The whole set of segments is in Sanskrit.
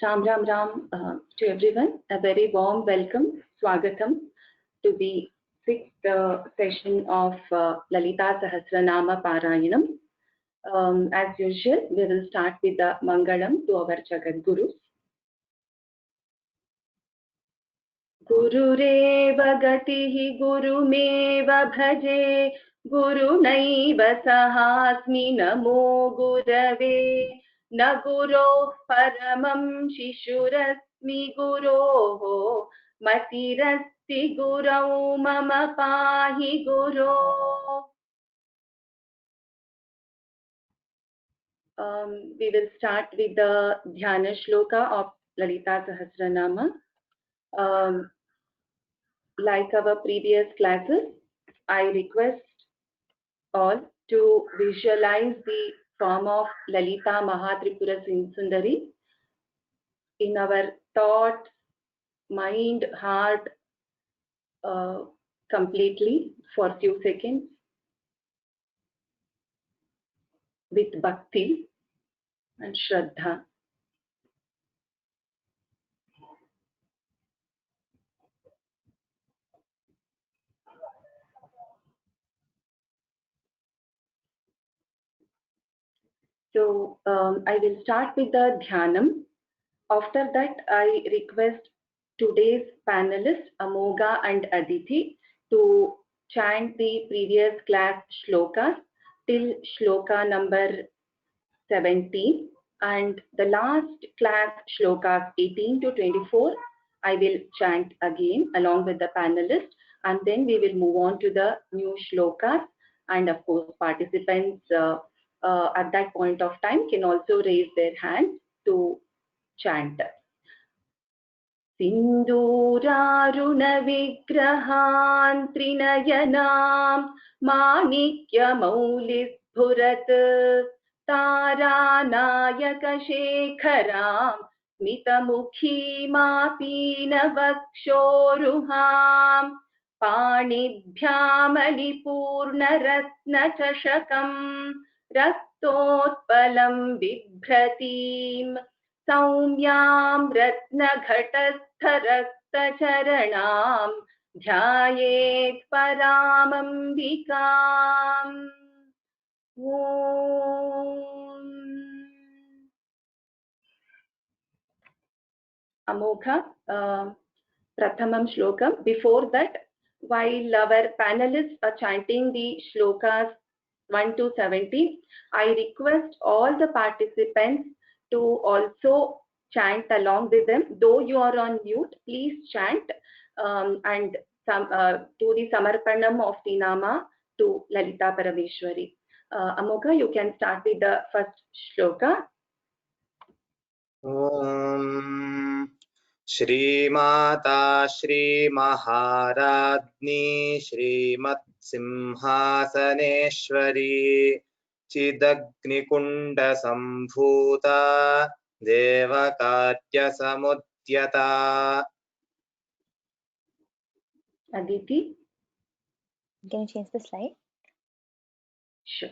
Ram Ram Ram to everyone. A very warm welcome, Swagatam, to the sixth session of Lalita Sahasranama Parayanam. As usual, we will start with the Mangalam to our Jagat Gurus. Gurureva gatihi gurumeva bhaje gurunaiva sahasmi namo gurave na guro paramam shishurasmi guroho matirasti gurau mama pahi guro. We will start with the Dhyana Shloka of Lalita Sahasranama. Like our previous classes, I request all to visualize the form of Lalita Mahatripura Sundari in our thought, mind, heart completely for a few seconds with bhakti and shraddha. So I will start with the Dhyanam. After that, I request today's panelists, Amoga and Aditi, to chant the previous class shlokas till shloka number 17. And the last class shlokas 18 to 24, I will chant again along with the panelists. And then we will move on to the new shlokas. And of course, participants at that point of time can also raise their hand to chant. Sindhurarunavigrahan trinayanam manikya-maulispurat taranayakashekharam smitamukhi-mapinavakshoruham panibhyamaliपूर्णरत्नचषकं रक्तोत्पलं बिभ्रतीम् सौम्यां रत्नघटस्थरस्तचरणां ध्यायेत् परामम्बिकाम्. Amogha, Prathamam Shlokam. Before that, while our panelists are chanting the shlokas 1 to 17, I request all the participants to also chant along with them. Though you are on mute, please chant and do the Samarpanam of the Nama to Lalita Parameshwari. Amogha, you can start with the first shloka. Om Shrimata Shri Maharadni Shrimat Simhasaneshwari Chidagnikunda Sambhuta Devakatya Samudyata. Aditi? Can you change the slide? Sure.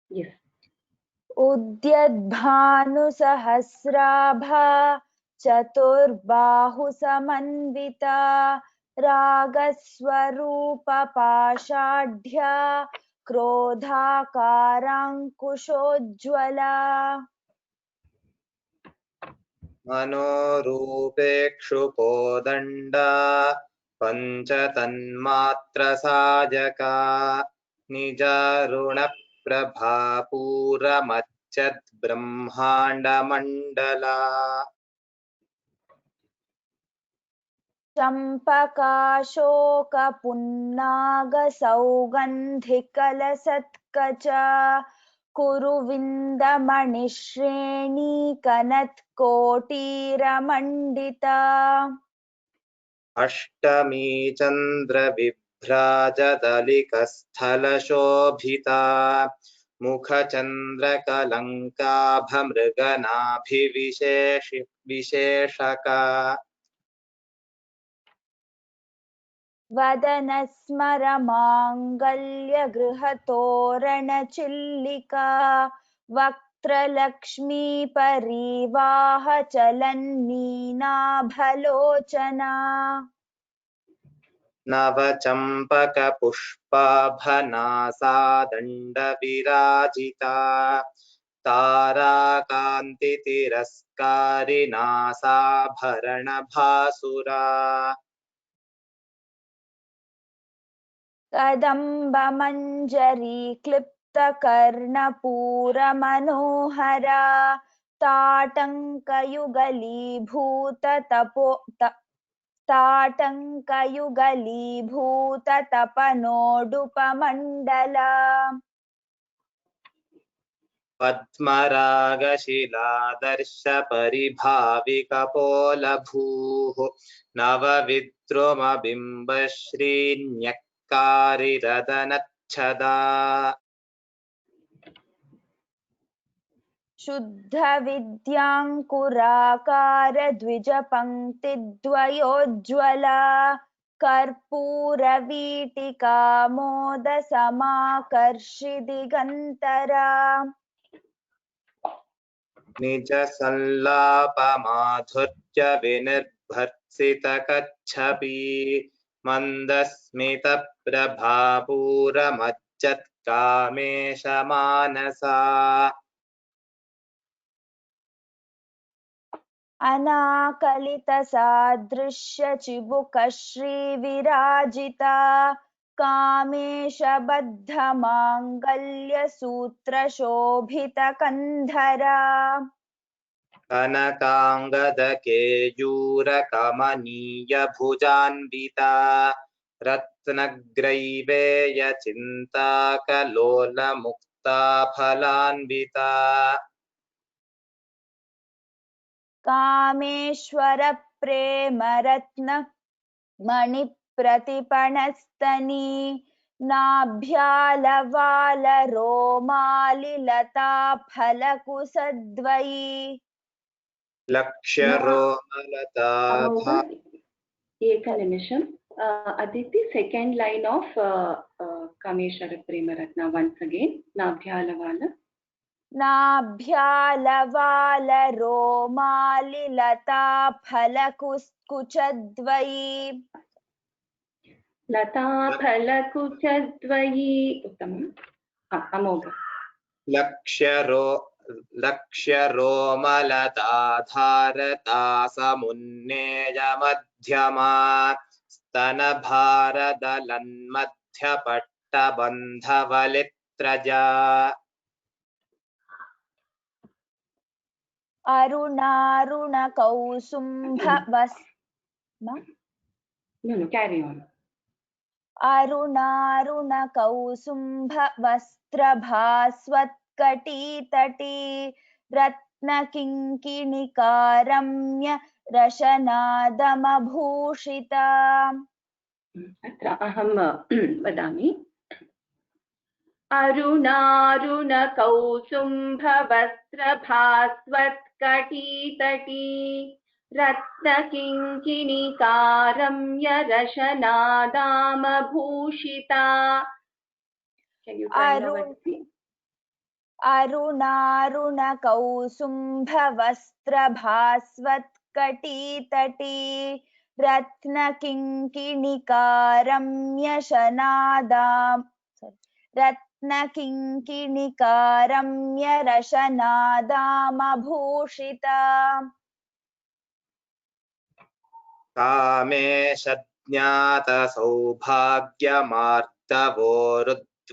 Yes. Udyadbhanusahasrabha Chaturbahu Samanvita Ragaswarupa Pashadhya Krodhakarankushojjvala Manorupekshu-kodanda Panchatanmatra-sajaka Nijaruna-prabha-pura-majjad-brahmanda-mandala. Champaka-shoka-punnaga-saugandhikalasatka Kuruvindamani-shreni-kanat-kotira-mandita Ashtami-chandra-vibhrajadalika-sthala-shobhita Mukha-chandra-kalankabha-mृगनाभिविशेषका. वदनस्मरमाङ्गल्यगृहतोरणचिल्लिका वक्त्रलक्ष्मी परिवाह चलन्नीनाभलोचना नवचम्पकपुष्पाभनासा दण्डविराजिता ताराकान्तितिरस्कारिणासाभरणभासुरा कदम्बमञ्जरी क्लिप्तकर्णपूरमनोहरा ताटङ्कयुगलीभूततपोनोडुपमण्डला पद्मरागशिलादर्शपरिभाविकपोलभूः नवविद्रुमबिम्बश्रीन्यक्कारिरदनच्छदा शुद्धविद्याङ्कुराकार द्विजपङ्क्तिद्वयोज्ज्वला कर्पूरवीटिका मोदसमाकर्षिदिगन्तरा निजसल्लापमाधुर्यविनिर्भर्सितकच्छपी मन्दस्मितप्रभापूरमज्जत्कामेशमानसा अनाकलितसादृश्यचिबुकश्रीविराजिता कामेशबद्धमाङ्गल्यसूत्रशोभितकन्धरा कनकाङ्गदकेयूरकमनीयभुजान्विता रत्नग्रैवेयचिन्ताकलोलमुक्ताफलान्विता कामेश्वरप्रेमरत्नमणिप्रतिपणस्तनी नाभ्यालवालरोमालिलताफलकुसद्वयी लक्ष्यरोमलताभा एकनिमिषम् Aditi, second line of Kameshwara Premaratna once again. Nabhyalavala नाभ्यालवालरोमालिलताफलकुचद्वयी लता फलकुचद्वयी उत्तमम् अमोघ लक्ष्यरोमलताधारता समुन्नेयमध्यमा स्तनभारदलन्मध्यपट्टबन्धवलित्रजा No, carry on. अरुणारुणकौसुम्भवस्त्रभास्वत्कटीतटी रत्नकिङ्किणिकारम्य रशनादमभूषिता अत्र अहं वदामि अरुणारुणकौसुम्भवस्त्रभास्वत्कटीतटी रत्नकिङ्किणिकारम्य रशनादामभूषिता अरुणारुणकौसुम्भवस्त्रभास्वत्कटीतटी रत्नकिङ्किणिकारम्य रशनादामभूषिता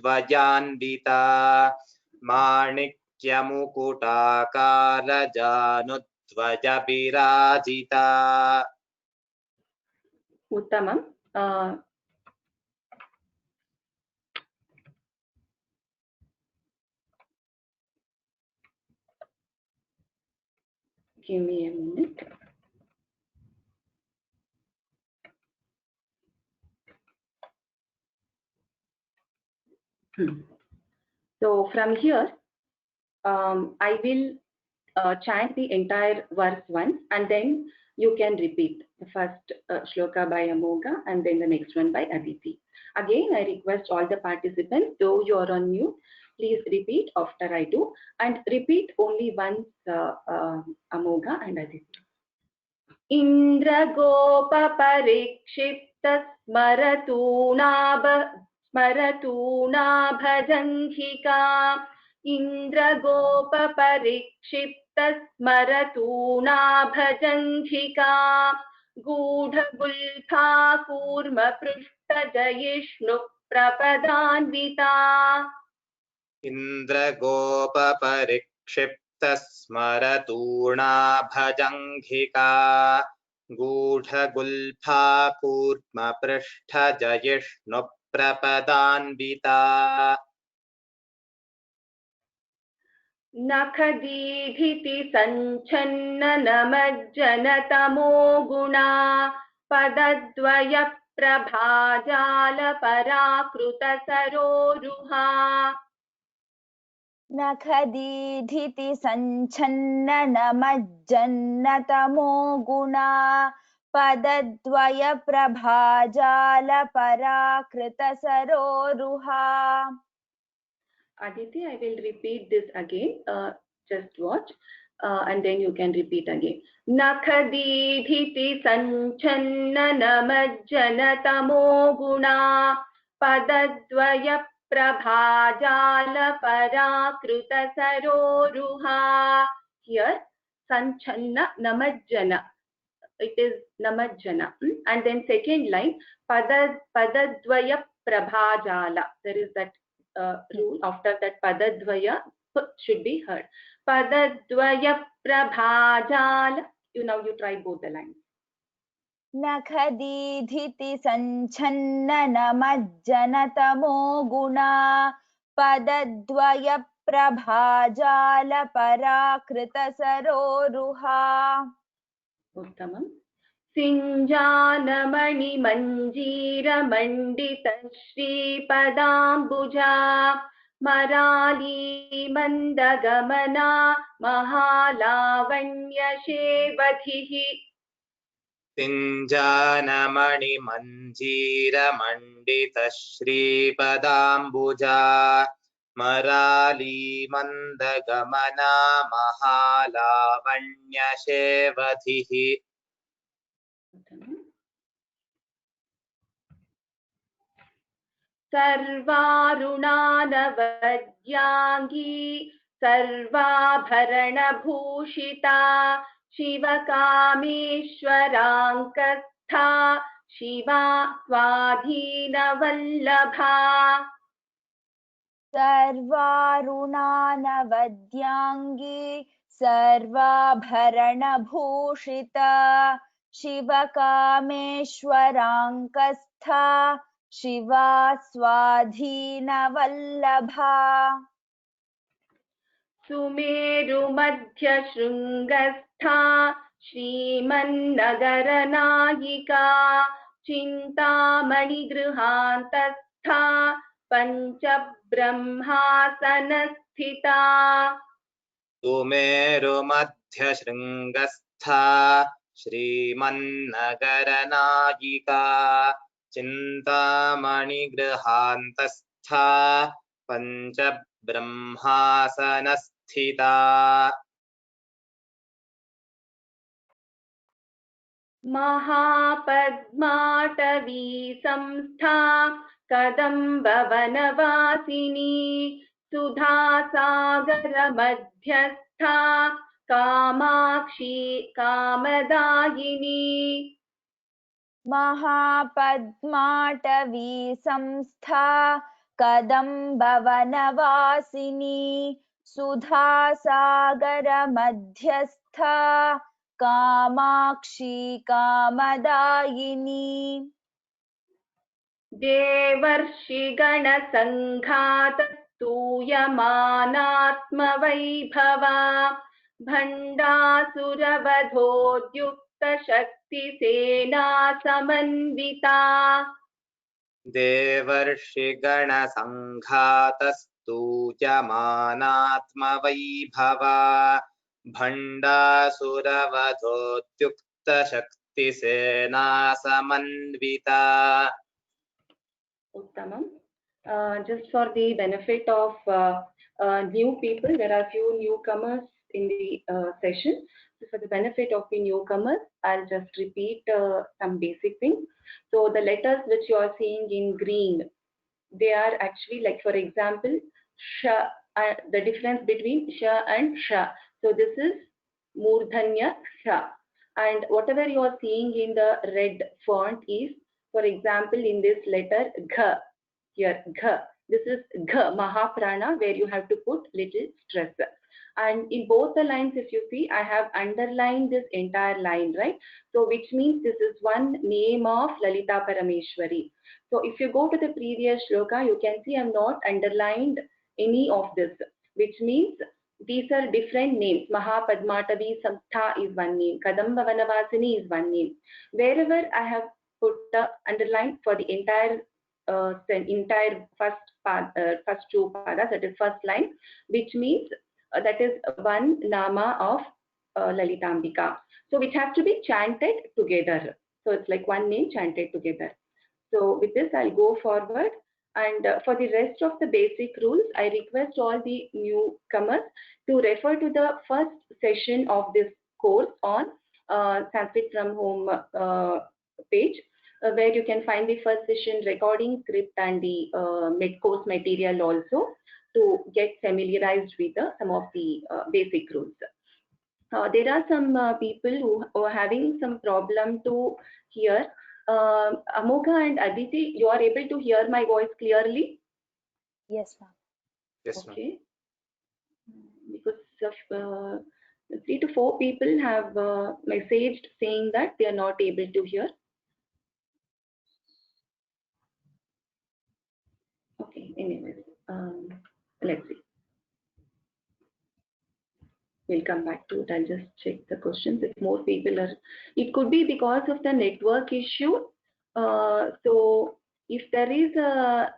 कामेशज्ञातसौभाग्यमार्तवोरुद्वयान्विता माणिक्यमुकुटाकारजानुध्वजविराजिता उत्तमम् give me a minute. So from here I will chant the entire verse once and then you can repeat The first shloka by Amoga and then the next one by Aditi. Again, I request all the participants, though you are on mute, please repeat after I do, and repeat only once Amoga and Aditi. Indragopaparikshitasmaratuna Indragopaparikshitasmaratuna Gudhagulpha kurma prushtadayishnu prapadanvita इन्द्रगोपपरिक्षिप्तस्मरतूर्णाभजङ्घिका गूढगुल्फा कूर्मपृष्ठजयिष्णुप्रपदान्विता नखदीधिति सञ्छन्ननमज्जनतमो गुणा पदद्वय प्रभाजाल पराकृतसरोरुहा नखदीधिति सञ्छन्ननमज्जन्नतमो गुणा पदद्वय प्रभाजाल पराकृतसरोरुहा. Aditi, I will repeat this again. Just watch, and then you can repeat again. Nakhadidhiti sanchananamajjanatamo guna padadvaya prabhajala parakruta saroruha. Here, sanchanna namajjana. It is namajjana. And then second line, padadvaya prabhajala. There is that rule. After that padadvaya should be heard. Padadvaya prabhajala. Now you try both the lines. नखदीधिति सञ्छन्ननमज्जनतमो गुणा पदद्वय प्रभाजाल पराकृतसरोरुहा. Uttamam. Sinjanamani manjira mandita Sripadambuja Marali mandagamana mahalavanya shevadhihi. सिञ्जानमणिमञ्जीरमण्डितश्रीपदाम्बुजा मरालीमन्दगमना महालावण्यशेवधिः सर्वारुणानवद्यांगी सर्वाभरणभूषिता शिवकामेश्वराङ्कस्था शिवा स्वाधीनवल्लभा सर्वारुणानवद्यांगी सर्वाभरणभूषिता शिवकामेश्वराङ्कस्था शिवा स्वाधीनवल्लभा सुमेरुमध्यशृङ्गस्था श्रीमन्नगरनायिका चिन्तामणिगृहान्तस्था पञ्चब्रह्मासनस्थिता सुमेरुमध्यशृङ्गस्था श्रीमन्नगरनायिका चिन्तामणिगृहान्तस्था पञ्चब्रह्मासनस्थिता महापद्माटवी संस्था कदम्बवनवासिनी सुधासागरमध्यस्था कामाक्षी कामदायिनी महापद्माटवी संस्था कदम्बवनवासिनी सुधासागरमध्यस्था कामाक्षी कामदायिनी देवर्षिगणसङ्घातस्तूयमानात्मवैभवा भण्डासुरवधोद्युक्तशक्तिसेना समन्विता देवर्षिगणसङ्घातस्तूयमानात्मवैभवा भण्डासुरवधोद्युक्तशक्तिसेना शक्तिसेना समन्विता. Uttamam. Just for the benefit of new people, there are few newcomers in the session. So for the benefit of the newcomers, I'll just repeat some basic things. So the letters which you are seeing in green, they are actually, like for example, sha, the difference between sha and sha. So this is murdhanya sha, and whatever you are seeing in the red font is, for example, in this letter gha, here gha, this is gha mahaprana, where you have to put little stress. And in both the lines, if you see, I have underlined this entire line, right? So which means this is one name of Lalita Parameshwari. So if you go to the previous shloka, you can see I have not underlined any of this, which means these are different names. Mahapadmatavi Samstha is one name. Kadamba Vanavasini is one name. Wherever I have put the underline for the entire first two padas, that is first line, which means that is one nama of Lalitambika. So which have to be chanted together. So it's like one name chanted together. So with this, I'll go forward. And for the rest of the basic rules, I request all the newcomers to refer to the first session of this course on Sanskrit from Home page, where you can find the first session recording script and the course material also, to get familiarized with some of the basic rules. There are some people who are having some problem to hear. Amogha and Aditi, you are able to hear my voice clearly? Yes, ma'am. Yes, ma'am. Okay. Because of 3 to 4 people have messaged saying that they are not able to hear. Okay, anyways, let's see. We'll come back to it. I'll just check the questions. If more people are, it could be because of the network issue. So if there is a,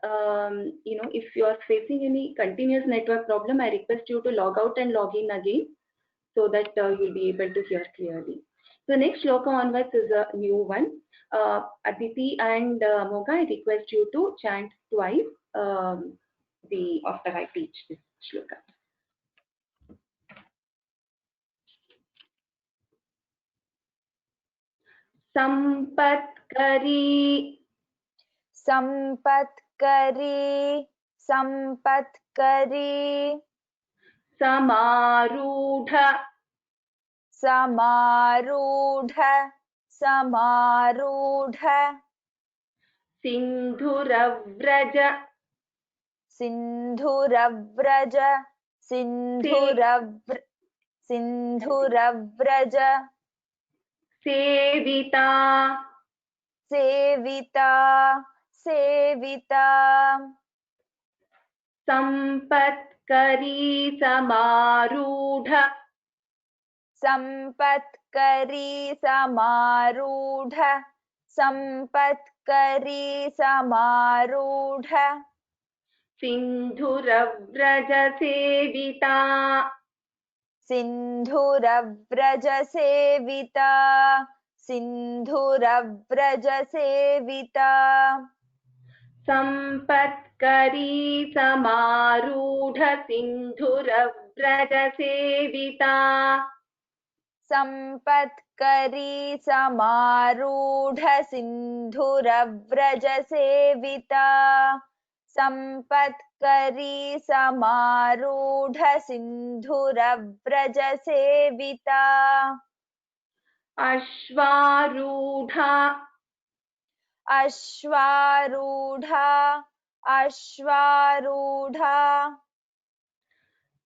if you are facing any continuous network problem, I request you to log out and log in again, so that you'll be able to hear clearly. So next shloka onwards is a new one. Aditi and Amogha, I request you to chant twice after I teach this shloka. Sampatkari, Sampatkari, Sampatkari, Samarudha, Samarudha, Samarudha, Sindhuravraja, Sindhuravraja, Sindhuravraja, Sevita, Sevita, Sevita, Sampatkari, Samarudha, Sampatkari, Samarudha, Sampatkari, Samarudha, Sindhuravraja, Sevita, Sindhuravraja, Sevita, Sindhuravraja, Sevita, Sampatkari, Samarudha, Sindhuravraja, Sevita, Sampatkari, Samarudha, Sindhuravraja, Sevita, Sampatkari, Samarudha, Sindhuravraja, Sevita, Ashvarudha, Ashvarudha, Ashvarudha,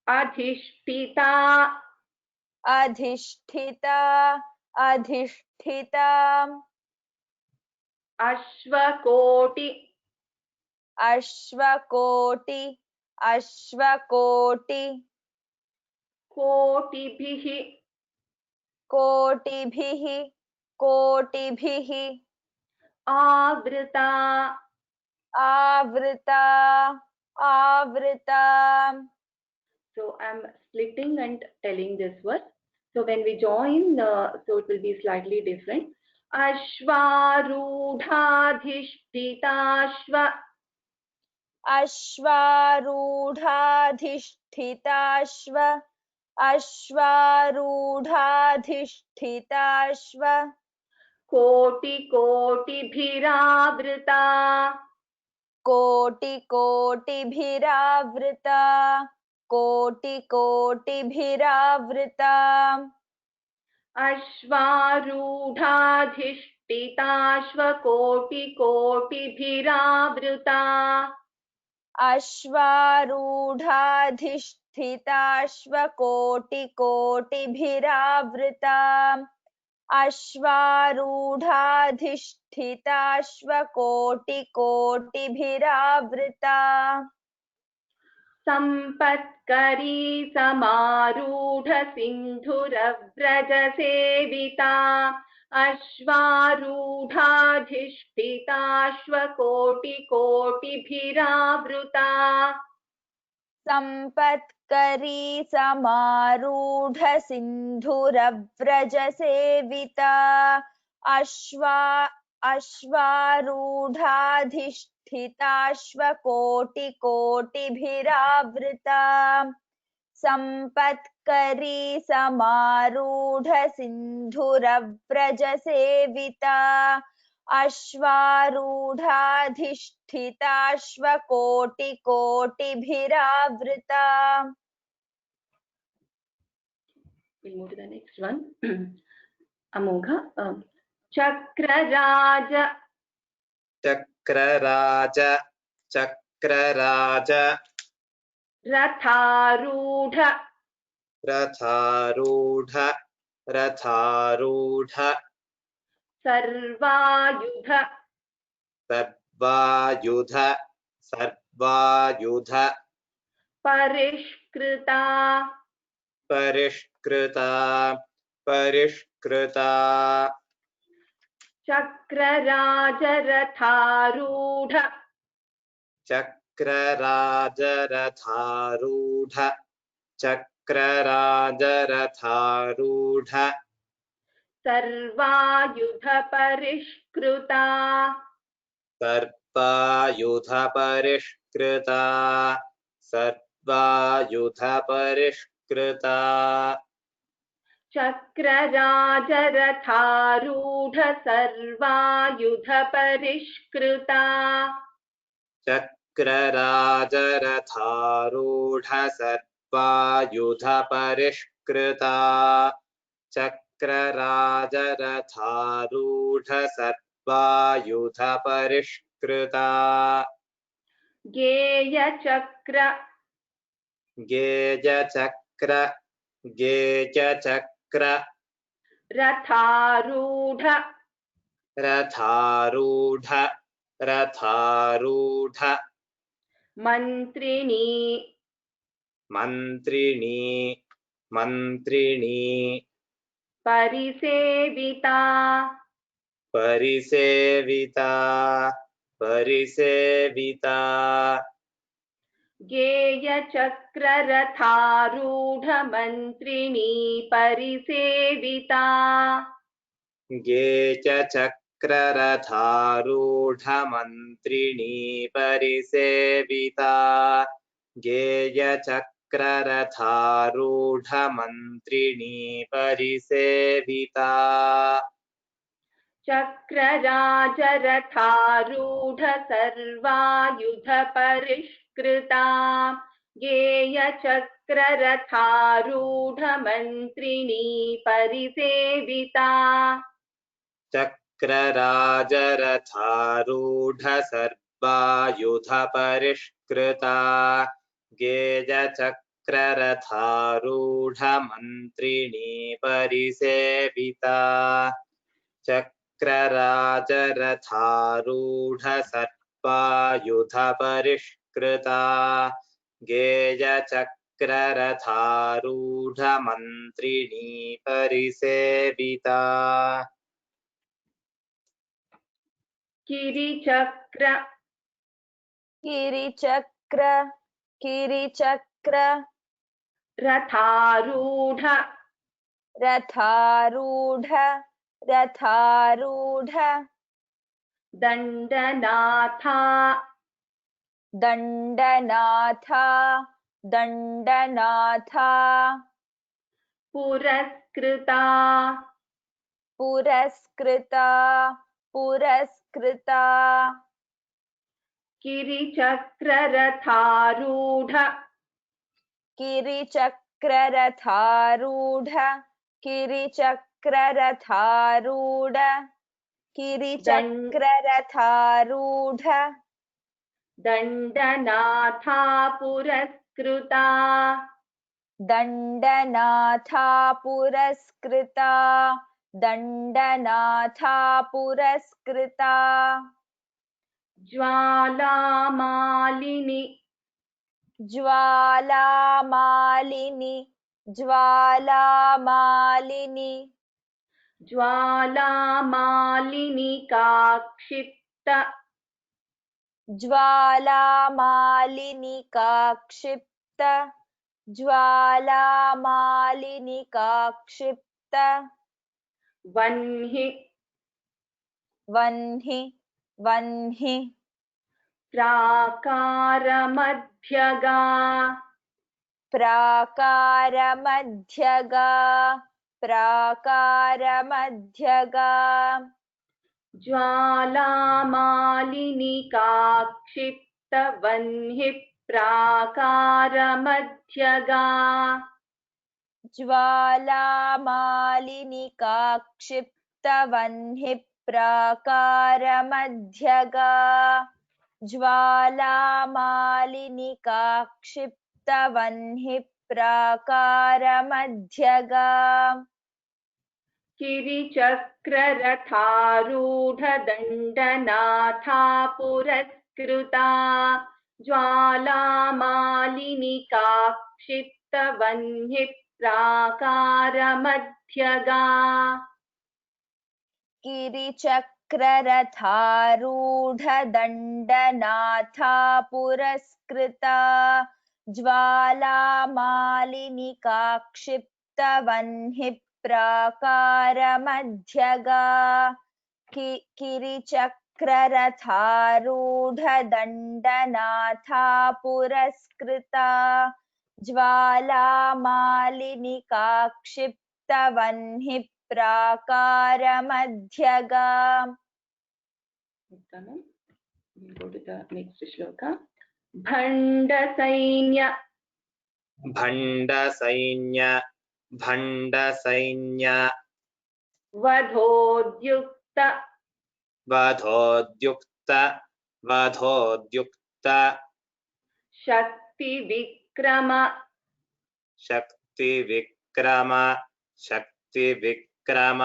Adhishthita, Adhishthita, Adhishthita, Ashvakoti, Ashvakoti, Ashvakoti, Kotibhihi, Kotibhihi, Kotibhihi, Avrita, Avrita, Avrita. So I'm splitting and telling this word. So when we join, so it will be slightly different. अश्वारूढाधिष्ठिताश्व अश्वारूढाधिष्ठिताश्व अश्वारूढाधिष्ठिताश्व कोटिकोटिभिरावृता कोटिकोटिभिरावृता कोटिकोटिभिरावृता अश्वारूढाधिष्ठिताश्व कोटिकोटिभिरावृता अश्वारूढाधिष्ठिताश्व कोटिकोटिभिरावृता अश्वारूढाधिष्ठिताश्व कोटिकोटिभिरावृता सम्पत्करी समारूढ सिन्धुरव्रजसेविता अश्वारूढाधिष्ठिताश्व कोटिकोटिभिरावृता सम्पत्करी समारूढ सिन्धुरव्रजसेविता अश्वारूढाधिष्ठिताश्व कोटिकोटिभिरावृता सम्पत्करी समारूढ सिन्धुरव्रजसेविता अश्वारूढाधिष्ठिताश्व कोटिकोटिभिरावृता. We'll move to the next one. Amogha. Chakraraj. Chakraraj Chakraraj रथारूढ रथारूढ रथारूढ सर्वायुध सर्वायुध सर्वायुध परिष्कृता परिष्कृता परिष्कृता चक्रराज रथारूढ चक्रराज रथारूढ चक्रराज रथारूढ सर्वायुध परिष्कृता सर्वायुध परिष्कृता सर्वायुध परिष्कृता चक्रराज रथारूढ सर्वायुध परिष्कृता चक्रराज रथारूढ सर्वायुध परिष्कृता चक्रराज रथारूढ सर्वायुध परिष्कृता गेयचक्र गेयचक्र गेयचक्र रथारूढ रथारूढ रथारूढ मन्त्रिणी मन्त्रिणी मन्त्रिणी परिसेविता परिसेविता परिसेविता गेयचक्र रथारूढ मन्त्रिणी परिसेविता गेयचक्र रथारूढ मन्त्रिणी परिसेविता गेयचक्र रथारूढ मन्त्रिणी परिसेविता चक्रराज रथारूढ सर्वायुध परिष्कृता गेयचक्र रथारूढ मन्त्रिणी परिसेविता चक्रराज रथारूढ सर्वायुध परिष्कृता गेयचक्र रथारूढ मन्त्रिणी परिसेविता चक्रराज रथारूढ सर्वायुध परिष्कृता गेयचक्र रथारूढ मन्त्रिणी परिसेविता किरिचक्र किरिचक्र किरिचक्र रथारूढ रथारूढ रथारूढ दण्डनाथा दण्डनाथा दण्डनाथा पुरस्कृता पुरस्कृता पुरस्कृता किरिचक्ररथारूढ किरिचक्ररथारूढ किरिचक्ररथारूढ किरिचक्ररथारूढ दण्डनाथा पुरस्कृता दण्डनाथा पुरस्कृता दण्डनाथा पुरस्कृता ज्वालामालिनि ज्वालामालिनि ज्वालामालिनि ज्वालामालिनि काक्षिप्त ज्वालामालिनि काक्षिप्त ज्वालामालिनि काक्षिप्त वह्नि वह्नि वह्नि प्राकारमध्यगा प्राकारमध्यगा प्राकारमध्यगा ज्वालामालिनि काक्षिप्त वह्नि प्राकारमध्यगा ज्वालामालिनि काक्षिप्तवह्नि प्राकारमध्यगा ज्वालामालिनि काक्षिप्तवह्नि प्राकारमध्यगा किरिचक्ररथारूढ दण्डनाथा पुरस्कृता ज्वालामालिनि काक्षिप्त वह्नि प्राकारमध्यगा किरिचक्ररथारूढ दण्डनाथा पुरस्कृता ज्वालामालिनि काक्षिप्तवह्नि प्राकारमध्यगा किरिचक्ररथारूढ दण्डनाथा पुरस्कृता ज्वालामालिनि काक्षिप्तवह्नि प्राकारमध्यगा Uttamam. We'll go to the next shloka. Bhandasainya भण्डसैन्य भण्डसैन्य vadhodyukta वधोद्युक्त वधोद्युक्त shakti vikrama शक्तिविक्रम शक्तिविक्रम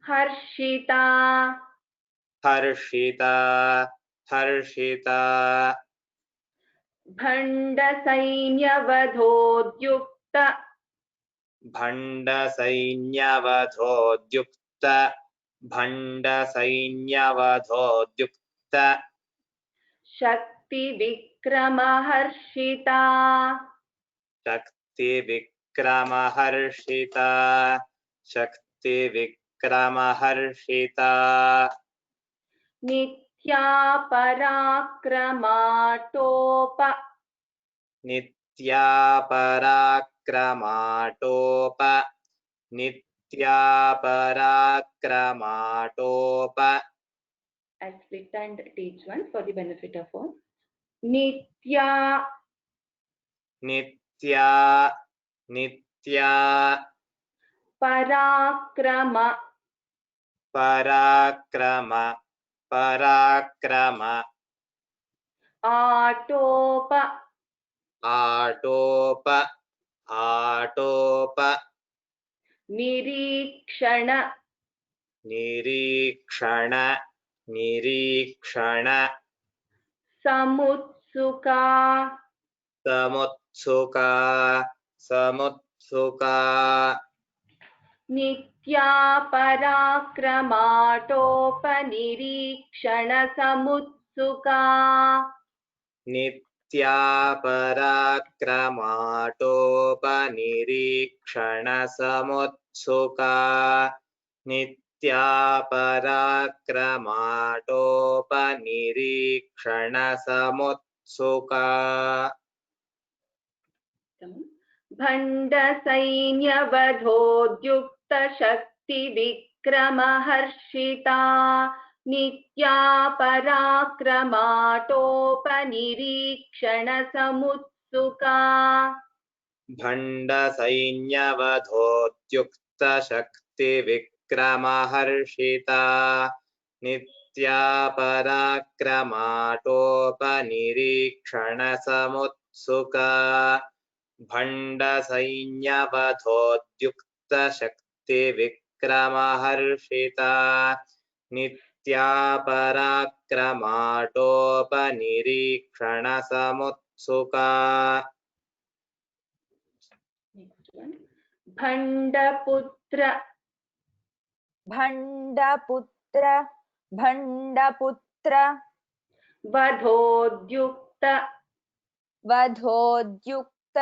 harshita Harshita Harshita भण्डसैन्य वधोद्युक्त भण्डसैन्यवधोद्युक्त भण्डसैन्यवधोद्युक्त शक्ति विक्रम हर्षिता शक्तिविक्रमहर्षिता शक्तिविक्रमहर्षिता नित्या पराक्रमाटोप नित्या पराक्रमाटोप नित्या पराक्रमाटोप I split and teach one for the benefit of all. Nitya नित्या नित्या पराक्रम पराक्रम पराक्रम आटोप आटोप आटोप निरीक्षण निरीक्षण निरीक्षण समुत्सुका समुत्सुका समुत्सुका नित्या पराक्रमाटोप निरीक्षण समुत्सुका नित्या पराक्रमाटोप निरीक्षण समुत्सुका नित्या पराक्रमाटोपनिरीक्षणसमुत्सुका भण्डसैन्यवधोद्युक्तशक्तिविक्रमहर्षिता नित्या पराक्रमाटोपनिरीक्षणसमुत्सुका भण्डसैन्यवधोद्युक्तशक्तिविक्रमहर्षिता नित्या पराक्रमाटोपनिरीक्षणसमुत्सुका भण्डसैन्यवधोद्युक्तशक्तिविक्रमहर्षिता नित्या पराक्रमाटोपनिरीक्षणसमुत्सुका भण्डपुत्र भण्डपुत्र भण्डपुत्र वधोद्युक्त वधोद्युक्त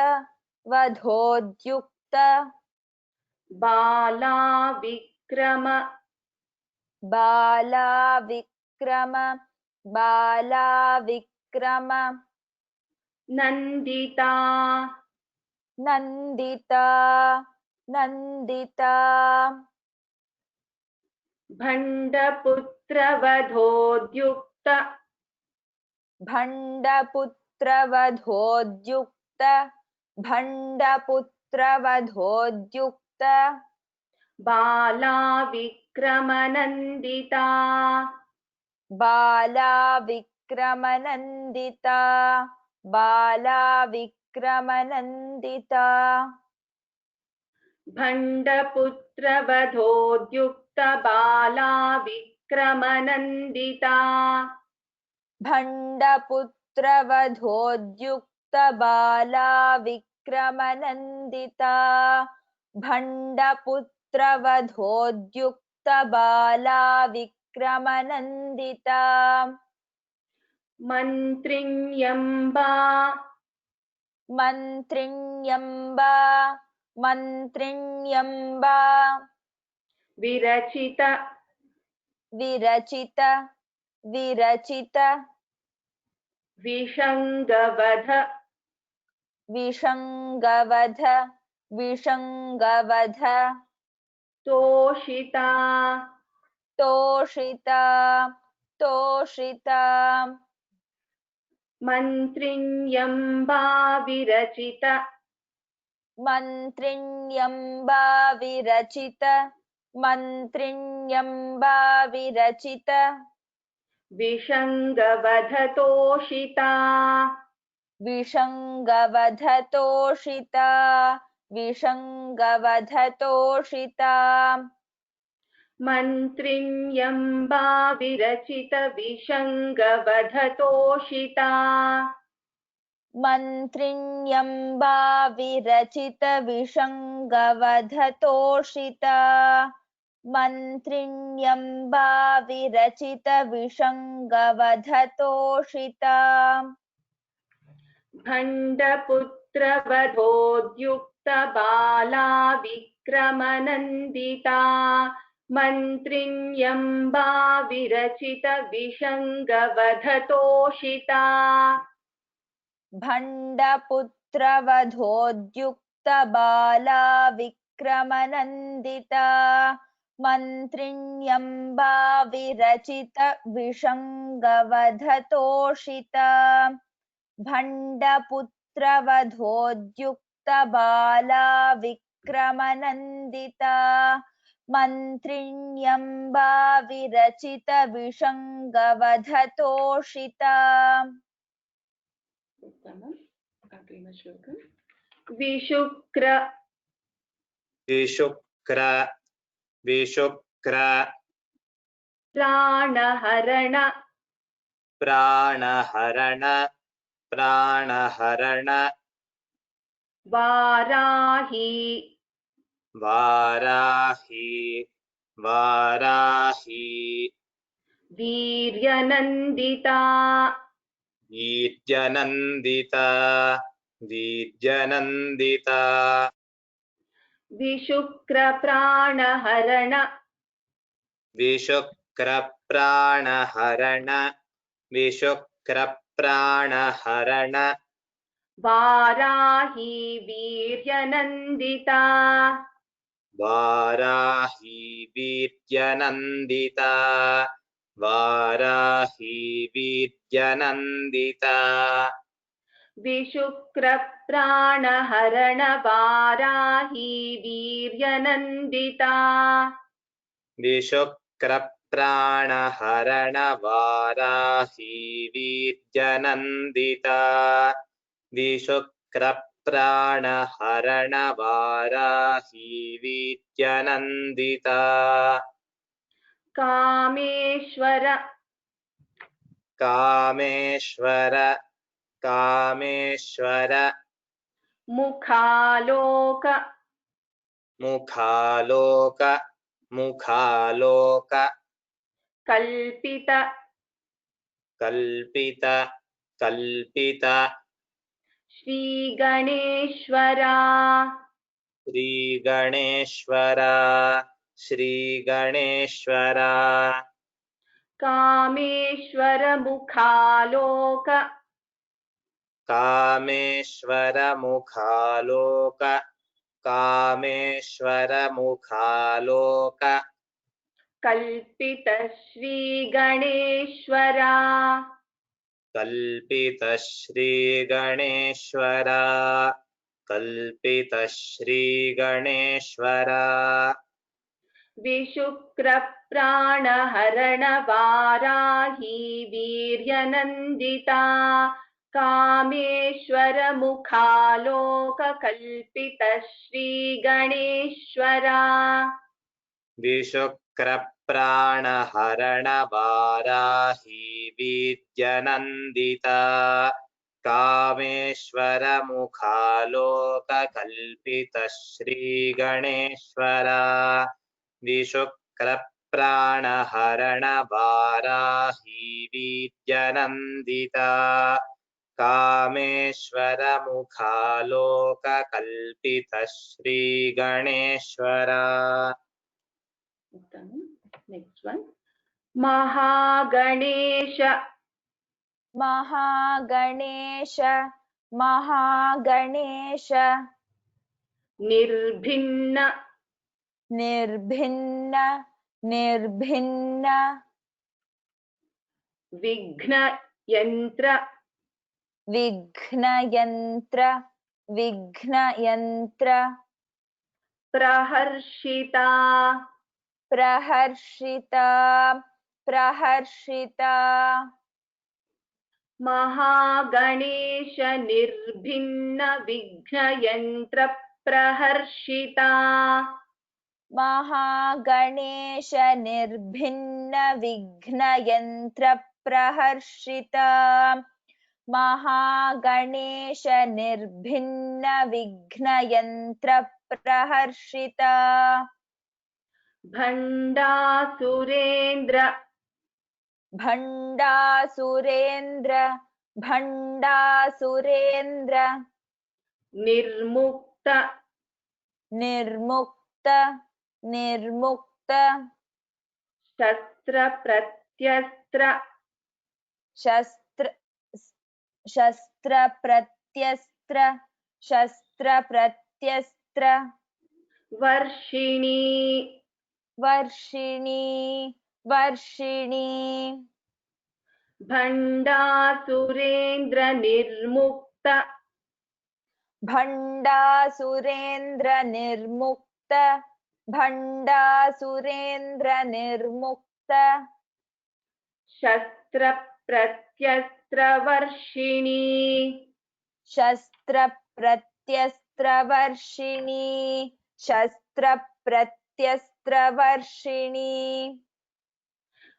वधोद्युक्त बालाविक्रम बालाविक्रम बालाविक्रम नन्दिता नन्दिता नन्दिता भण्डपुत्रवधोद्युक्त भण्डपुत्रवधोद्युक्त भण्डपुत्रवधोद्युक्त बालाविक्रमनन्दिता बालाविक्रमनन्दिता बालाविक्रमनन्दिता भण्डपुत्रवधोद्युक्त बालाविक्रमनन्दिता भण्डपुत्रवधोद्युक्त बालाविक्रमनन्दिता भण्डपुत्रवधोद्युक्त बालाविक्रमनन्दिता मन्त्रिण्यम्बा मन्त्रिण्यम्बा मन्त्रिण्यम्बा विरचित विरचित विरचित विषङ्गवध विषङ्गवध विषङ्गवध तोषिता तोषिता तोषिता मन्त्रिण्यम्बा विरचित मन्त्रिण्यम्बा विरचित मन्त्रिण्यम्बा विरचित विषङ्गवध तोषिता विषङ्गवध तोषिता विषङ्गवध तोषिता मन्त्रिण्यम्बा विरचित विषङ्गवध तोषिता मन्त्रिण्यम्बा विरचित विषङ्गवध तोषिता मन्त्रिण्यम्बा विरचित विषङ्गवध तोषिता भण्डपुत्रवधोद्युक्त बालाविक्रमनन्दिता मन्त्रिण्यम्बा विरचित विषङ्गवध तोषिता भण्डपुत्रवधोद्युक्त बालाविक्रमनन्दिता मन्त्रिण्यम्बा विरचित विषङ्गवध तोषिता भण्डपुत्रवधोद्युक्त बालाविक्रमनन्दिता मन्त्रिण्यम्बा विरचित विषङ्गवध तोषिता विशुक्र विशुक्र विशुक्र प्राणहरण प्राणहरण प्राणहरण वाराही वाराही वाराही वीर्यनन्दिता वीर्यनन्दिता वीर्यनन्दिता विशुक्र प्राणहरण विशुक्रप्राणहरण विशुक्रप्राणहरण वाराही वीर्यनन्दिता वाराही वीर्यनन्दिता वाराही वीर्यनन्दिता विशुक्रप्राणहरण वाराही वीर्यनन्दिता विशुक्रप्राणहरण वाराही वीर्यनन्दिता विशुक्रप्राणहरण वाराही वीर्यनन्दिता कामेश्वर कामेश्वर कामेश्वर मुखालोक मुखालोक मुखालोक कल्पित कल्पित कल्पित श्रीगणेश्वरा श्रीगणेश्वरा श्रीगणेश्वरा कामेश्वर मुखालोक कामेश्वर मुखालोक कामेश्वर मुखालोक कल्पित श्रीगणेश्वरा कल्पित श्रीगणेश्वरा कल्पित श्रीगणेश्वरा विशुक्रप्राणहरण वाराही वीर्यनन्दिता कामेश्वर मुखालोक कल्पित श्रीगणेश्वरा विशुक्रप्राणहरण वाराही वीर्यनन्दिता कामेश्वर मुखालोक कल्पित श्रीगणेश्वरा विशुक्रप्राणहरण वाराही वीर्यनन्दिता कामेश्वर मुखालोक कल्पित श्रीगणेश्वरा Next one. महागणेश महागणेश महागणेश निर्भिन्न निर्भिन्न निर्भिन्न विघ्नयन्त्र विघ्नयन्त्र विघ्नयन्त्र प्रहर्षिता प्रहर्षिता प्रहर्षिता महागणेश निर्भिन्न विघ्नयन्त्र प्रहर्षिता महागणेश निर्भिन्न विघ्नयन्त्र प्रहर्षिता महागणेश निर्भिन्न विघ्नयन्त्र प्रहर्षिता भण्डासुरेन्द्र भण्डासुरेन्द्र भण्डासुरेन्द्र निर्मुक्त निर्मुक्त निर्मुक्त शस्त्रप्रत्यस्त्र शस्त्र शस्त्रप्रत्यस्त्र शस्त्रप्रत्यस्त्र वर्षिणी वर्षिणी वर्षिणी भण्डासुरेन्द्र निर्मुक्त भण्डासुरेन्द्र निर्मुक्त भण्डासुरेन्द्र निर्मुक्त शस्त्रप्रत्यस्त्रवर्षिणी शस्त्रप्रत्यस्त्रवर्षिणी शस्त्रप्रत्यस्त्रवर्षिणी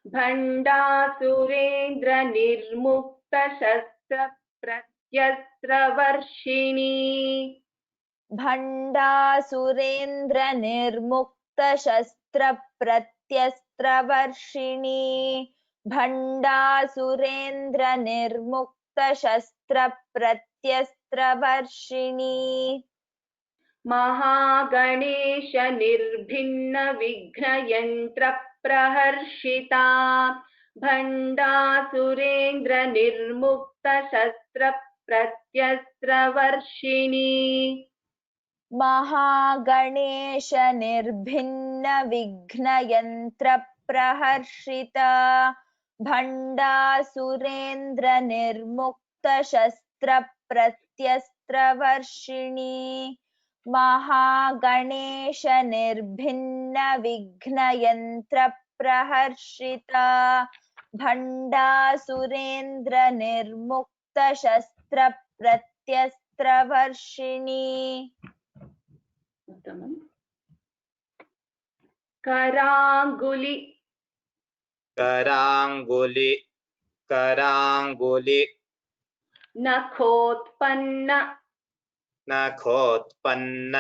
भण्डासुरेन्द्र निर्मुक्त शस्त्रप्रत्यस्त्रवर्षिणी भण्डासुरेन्द्र निर्मुक्त शस्त्रप्रत्यस्त्रवर्षिणी भण्डासुरेन्द्र निर्मुक्त शस्त्रप्रत्यस्त्रवर्षिणी महागणेश निर्भिन्न विघ्नयन्त्र प्रहर्षिता भण्डासुरेन्द्रनिर्मुक्तशस्त्रप्रत्यस्त्रवर्षिणी महागणेश निर्भिन्न विघ्नयन्त्र प्रहर्षिता भण्डासुरेन्द्र निर्मुक्त शस्त्र प्रत्यस्त्रवर्षिणी महागणेश निर्भिन्न विघ्नयन्त्र प्रहर्षिता भण्डासुरेन्द्र निर्मुक्त शस्त्र प्रत्यस्त्रवर्षिणी उत्तमम् करांगुलि करांगुलि करांगुलि नखोत्पन्न नखोत्पन्न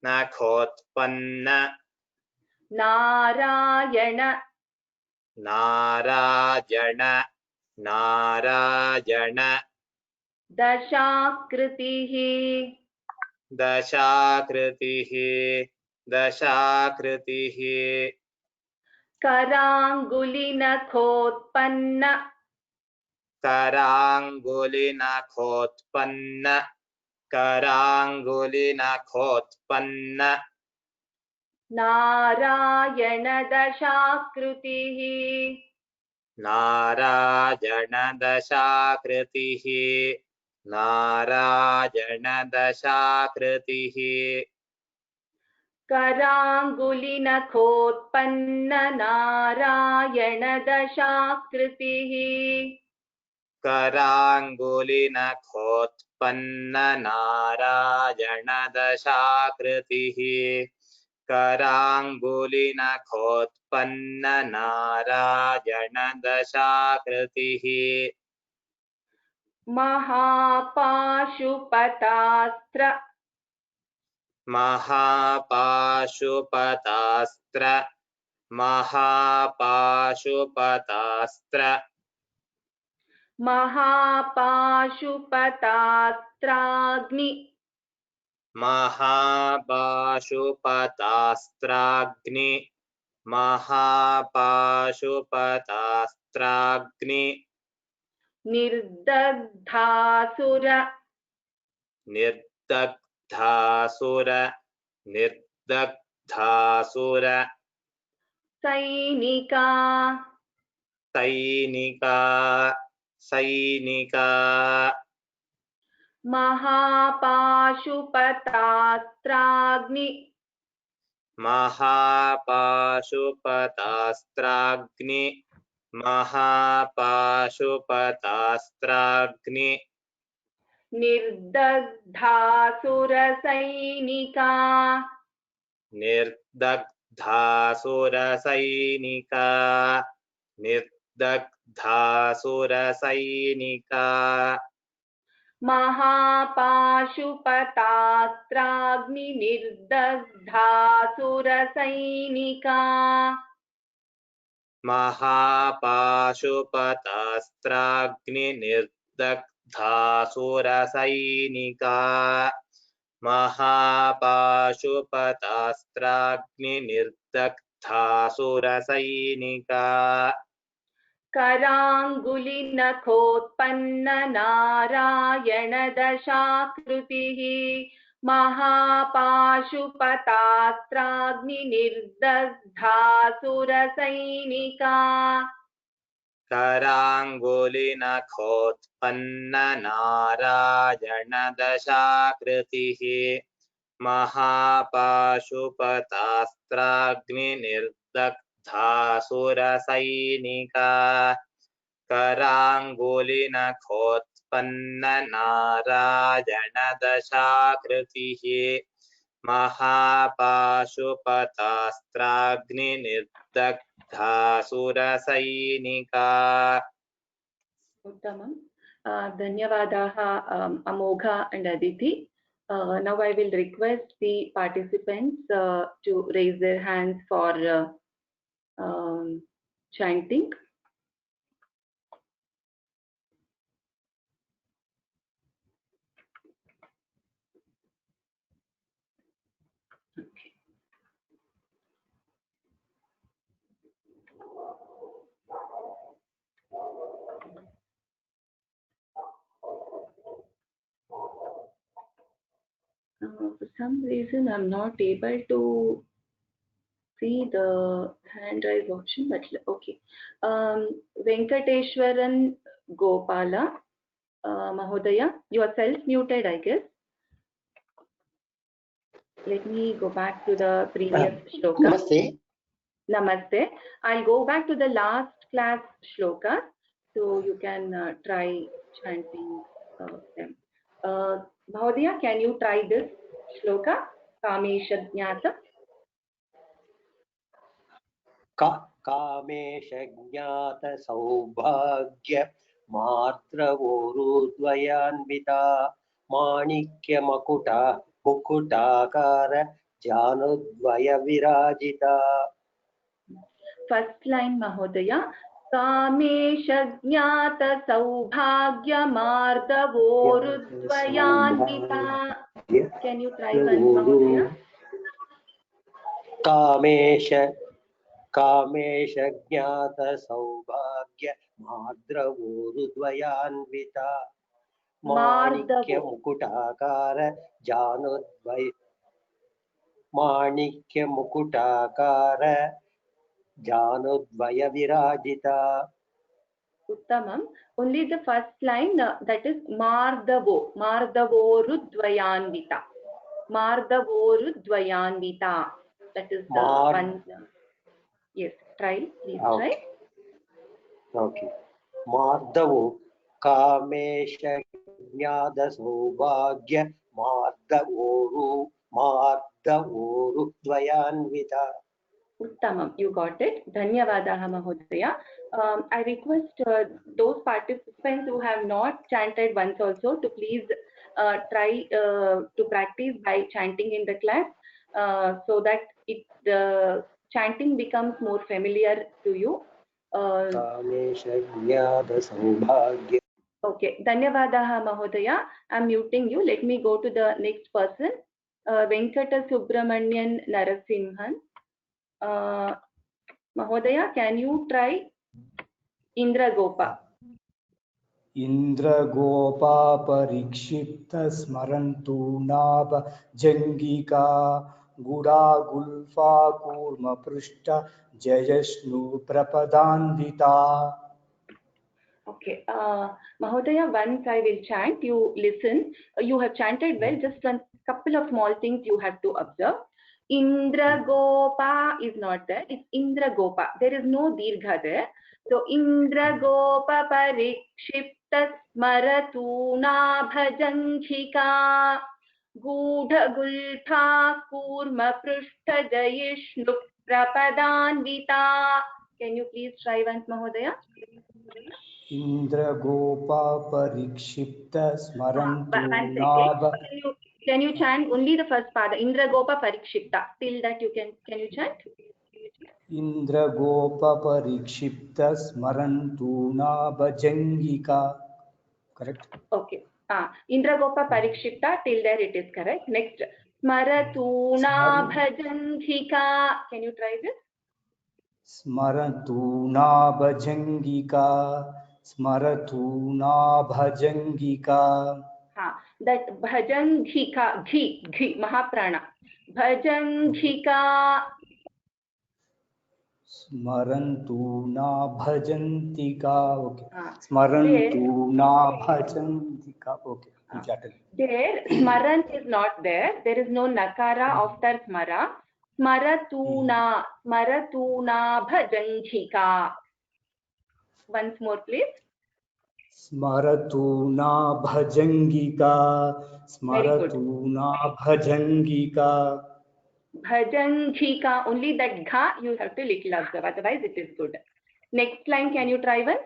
नखोत्पन्न नारायण नारायण नारायण दशाकृतिः दशाकृतिः दशाकृतिः करांगुलिनखोत्पन्न करांगुलिनखोत्पन्न करांगुलिनखोत्पन्न नारायण दशाकृतिः नारायण दशाकृतिः नारायण दशाकृतिः करांगुलिनखोत्पन्न नारायण दशाकृतिः करांगुलिनखोत्पन्न नारायण दशाकृतिः करांगुलिनखोत्पन्न नारायण दशाकृतिः महापाशुपतास्त्र महापाशुपतास्त्र महापाशुपतास्त्र महापाशुपतास्त्राग्नि महापाशुपतास्त्राग्नि महापाशुपतास्त्राग्नि निर्दग्धासुर निर्दग्धासुर निर्दग्धासुर सैनिका सैनिका सैनिका महापाशुपतास्त्राग्नि महापाशुपतास्त्राग्नि महापाशुपतास्त्राग्नि निर्दग्धासुर सैनिका निर्दग्धासुर सैनिका निर्दग्धासुर सैनिका महापाशुपतास्त्राग्नि निर्दग्धासुर सैनिका महापाशुपतास्त्राग्नि निर्दग्धासुर सैनिका महापाशुपतास्त्राग्नि निर्दग्धासुर सैनिका करांगुलिनखोत्पन्न नारायण दशाकृतिः महापाशुपतास्त्राग्नि निर्दग्धासुर सैनिका करांगुलिनखोत्पन्न नारायण दशाकृतिः महापाशुपतास्त्राग्नि निर्दग्धासुर सैनिका करांगुलिनखोत्पन्न नारायण दशाकृतिः महापाशुपतास्त्राग्नि निर्दग्धासुर सैनिका उत्तमम् धन्यवादाः अमोघा and Aditi. Now I will request the participants to raise their hands for chanting. For some reason, I'm not able to see the hand raise option, but okay. Venkateshwaran Gopala, Mahodaya, you are self-muted, I guess. Let me go back to the previous shloka. Namaste. Namaste. I'll go back to the last class shloka, so you can try chanting them. Mahodaya, can you try this shloka? Kamesha Jnata. Kamesh ज्ञात सौभाग्य मात्रवोरुद्वयान्विता माणिक्य मकुटा मुकुटाकार जानुद्वय विराजिता. First line, Mahodaya. कामेश ज्ञात सौभाग्य मार्दवोरुद्वयान्विता. Can you try once, Mahodaya? Kamesh ज्ञात सौभाग्य माद्रवोरुद्वयान्विता माणिक्य मुकुटाकार जानुद्वय माणिक्य मुकुटाकार जानुद्वय विराजिता. Uttamam. Only the first line, that is Mardavo, Mardavorudvayanvita. Mardavorudvayanvita. That is the one. Yes, try, please try. Okay. Mardavo, Kamesh ज्ञात सौभाग्य मार्दवोरु द्वयान्विता. Uttamam, you got it. Dhanyavadaha Mahodaya. I request those participants who have not chanted once also to please try to practice by chanting in the class, so that the chanting becomes more familiar to you. Okay, Dhanyavadaha Mahodaya. I'm muting you. Let me go to the next person. Venkata Subramanian Narasimhan. Mahodaya, can you try Indra Gopa? Indra Gopa Parikshipta Smarantu Nab Jangika Gura Gulfa Kurma Prishta Jayashnu Prapadandita. Okay, Mahodaya, once I will chant, you listen. You have chanted well, just a couple of small things you have to observe. Indra Gopa is not there, it's Indra Gopa. There is no Dirgha there. So, Indra Gopa Parikshipta Smaratuna Bhajanchika Gudha Gultha Kurma Prishta Jayishnu Prapadanvita. Can you please try once, Mahodaya? Indra Gopa Parikshipta Smarantu Nab. Can you chant only the first part, Indra Gopa Parikshipta? Till that you can you chant? Indra Gopa Parikshipta Smarantu Nab Jangika. Correct? Okay. Indra Gopa Parikshipta, till there it is correct. Next, Smaratuna Bhajanthika. Can you try this? Smaratuna Bhajangika. Smaratuna Bhajangika. That Bhajanthika, Ghi, Mahaprana. Bhajanthika. Smarantuna Bhajantika. Okay. Smarantuna Bhajantika. Okay. There, Smarant is not there. There is no Nakara after Smara. Smaratuna, Smaratuna Bhajanthika. Once more, please. Smaratuna Bhajangika. Smaratuna Bhajangika. Bhajanthika, only that Gha you have to little observe, otherwise it is good. Next line, can you try once?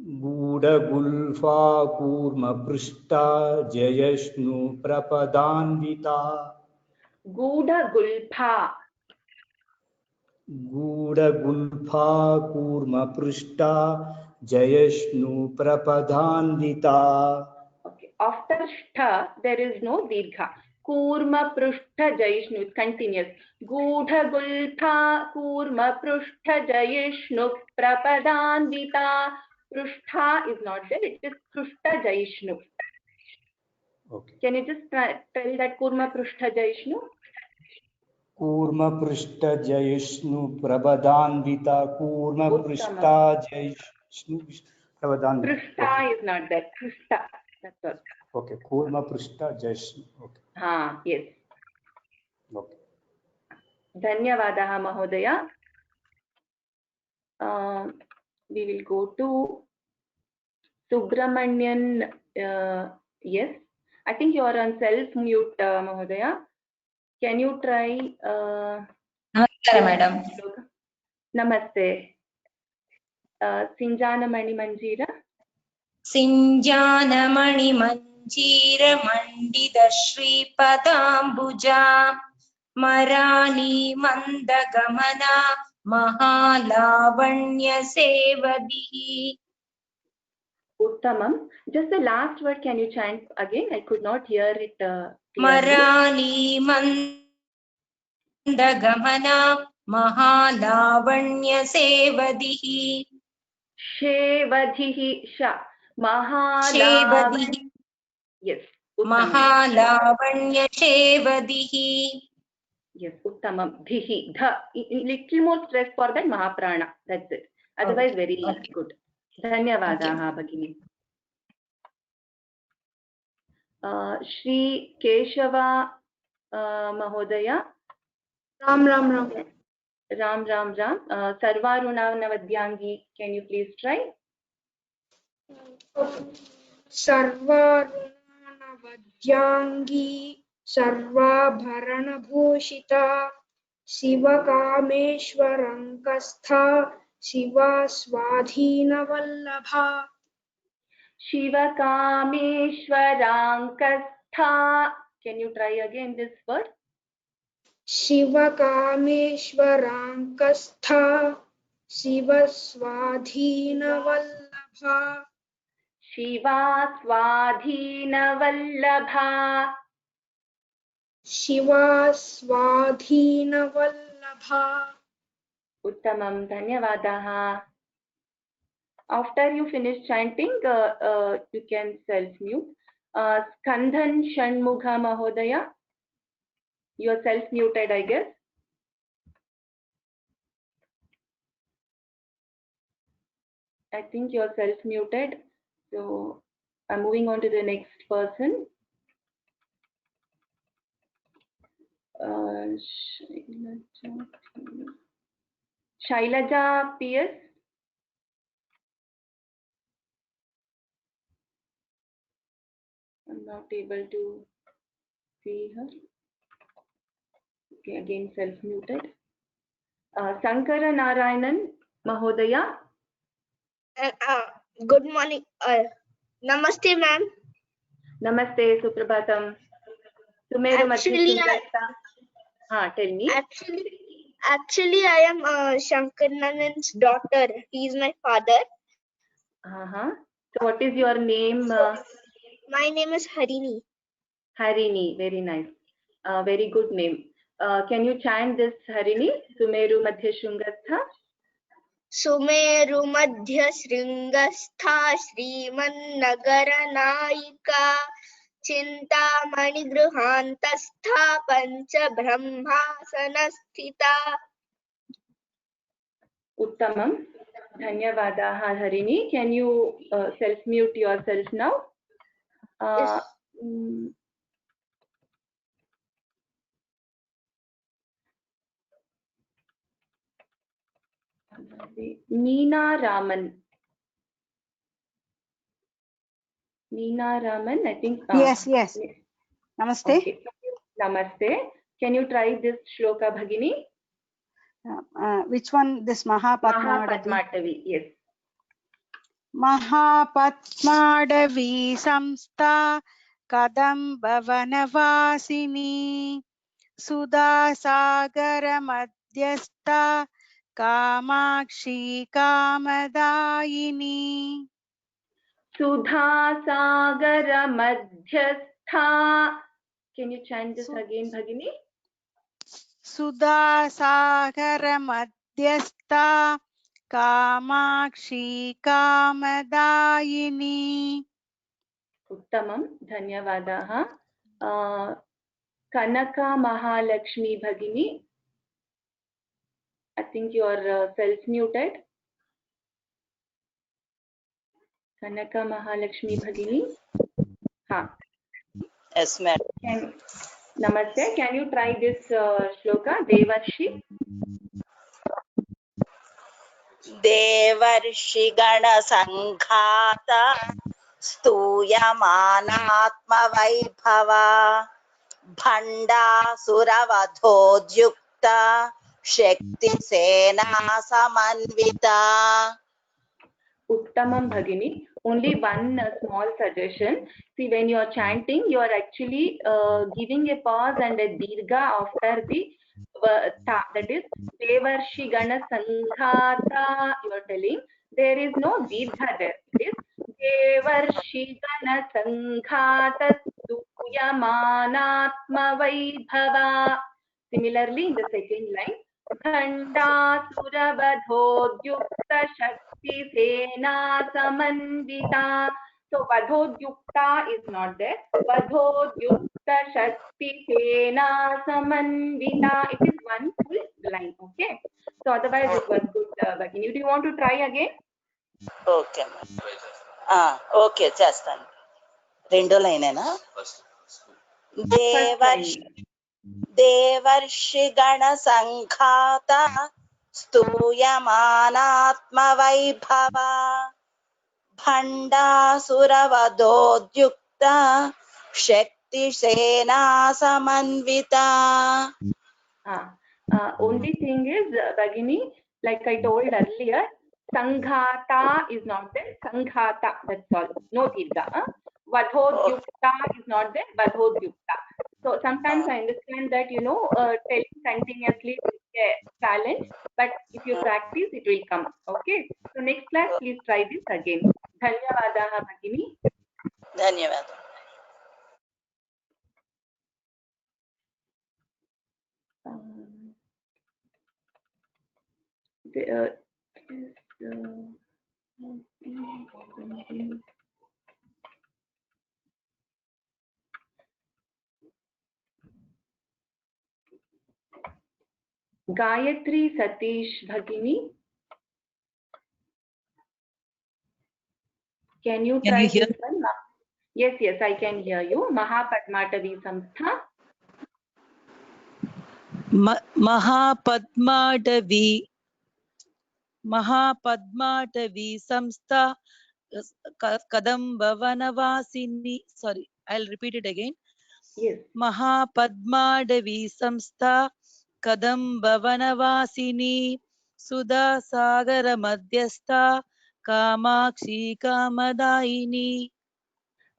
Gudha Gulfa Kurma Prishta Jayashnu Prapadandita. Gudha Gulpha. Gudha Gulpha Kurma Prishta Jayashnu Prapadandita. Okay. After Shtha, there is no Dirgha. Kurma Prushtha Jayishnu is continuous. Gudha Gulpha Kurma Prushtha Jayishnu Prapadandita. Prushtha is not there, it is Prushtha Jayishnu. Okay. Can you just tell that Kurma Prushtha Jaishnu? Kurma Prishta Jayishnu Prabadhanvita. Kurma Prishta Jayishnu Prabadhanvita. Prushtha is not there. Prushtha. That's all. Okay. Kurma Prishta Jayishnu. Okay. Yes. Okay. Dhanyavadaha Mahodaya. We will go to Subramanian. Yes. I think you are on self-mute, Mahodaya. Can you try? Namaskara, madam. Namaste. Sinjanamani Manjira. Sinjanamani Manjira Mandida Sripadambuja Marani Mandagamana Mahalavanya Sevadihi. Uttamam. Just the last word, can you chant again? I could not hear it clearly. Marani Mandagamana Mahalavanya Sevadihi. Shevadhihi Sha. Shevadihi. Yes. Uttamam. Mahalavanya Shevadihi. Yes. Uttamam. Dhihi. Dha. Little more stress for that Mahaprana. That's it. Otherwise, very good. Dhanyavadaha, Bhagini. Shri Keshava Mahodaya. Ram Ram Ram. Ram Ram Ram. Sarvaruna Navadyangi. Can you please try? Sarvaruna Vadyangi Sarvabharana Bhushita Shiva Kameshwarankastha Shiva Swadhina Vallabha. Shiva Kameshwarankastha. Can you try again this word? Shiva Kameshwarankastha Shiva Swadhina Vallabha. Shiva Swadhina Vallabha. Shiva Swadhina Vallabha. Uttamam. Dhanyavadaha. After you finish chanting, you can self-mute. Skandhan Shanmugha Mahodaya. You are self-muted, I guess. I think you are self-muted. So I'm moving on to the next person. Shailaja PS. I'm not able to see her. Okay, again self-muted. Sankara Narayanan Mahodaya. Good morning. Namaste, ma'am. Namaste, Suprabhatam. Sumeru tell me. Actually, I am Shankar Nanan's daughter. He is my father. So what is your name? My name is Harini. Harini, very nice. Very good name. Can you chant this Harini? Sumeru Madhya Shringastha. Sumeru Madhya Shringastha Shriman Nagara Naika Chintamani Grihantastha Pancha Brahmasanasthita. Uttamam. Dhanyavadaha Harini. Can you self-mute yourself now? Yes. Meena Raman. Meena Raman, I think. Yes. Namaste. Okay. Namaste. Can you try this shloka, Bhagini? Which one? This Mahapadmadavi. Mahapadmadavi, yes. Mahapadmadavi samstha Kadamba Vanavasini Sudha Sagara Madhyastha Kamakshi Kamadayini. Sudha Sagara Madhyastha. Can you chant this again, Bhagini? Sudha Sagara Madhyastha Kamakshi Kamadayini. उत्तमं, धन्यवादाः। Kanaka Mahalakshmi Bhagini, I think you are self-muted. Kanaka Mahalakshmi Bhagini. Ha. Yes, madam. Namaste. Can you try this shloka? Devarshi. Devarshi Gana Sanghata Stuyamanatma Vaibhava Bhanda Suravadhodyukta Shakti Sena Samanvita. Uttamam Bhagini. Only one small suggestion. See, when you are chanting, you are actually giving a pause and a dirgha after the ta. That is Devarshi Gana Sanghata. You are telling there is no dirgha there. It is Devarshi Gana Sanghata Stuyamanatma Vaibhava. Similarly, in the second line, Khanda Suravadhodyukta Shakti Sena Samanvita. So Vadhodyukta is not there. Vadhodyukta Shakti Sena Samanvita. It is one full line. Okay. So otherwise it was good, Bhagini. Do you want to try again? Okay, ma'am. Okay, just one. Rendo line hai na? Devarshi Gana Sanghata Stuyamanatma Vaibhava Bhanda Suravadhodyukta Shakti Sena Samanvita. Only thing is, Bhagini, like I told earlier, Sanghata is not there. Sanghata, that's all. No dirgha. Vadhodyukta is not there. Vadhodyukta. So sometimes I understand that, telling continuously is a challenge, but if you practice, it will come. Okay. So next class, please try this again. Dhanyavadaha, Bhagini. Dhanyavada. Gayatri Satish Bhagini. Can you try this one? Yes, I can hear you. Mahapadmatavi Samstha. Mahapadmatavi Samstha Kadamba Vanavasini. Sorry, I'll repeat it again. Yes. Mahapadmatavi Samstha Kadamba Vanavasini Sudha Sagara Madhyastha Kamakshi Kamadaini.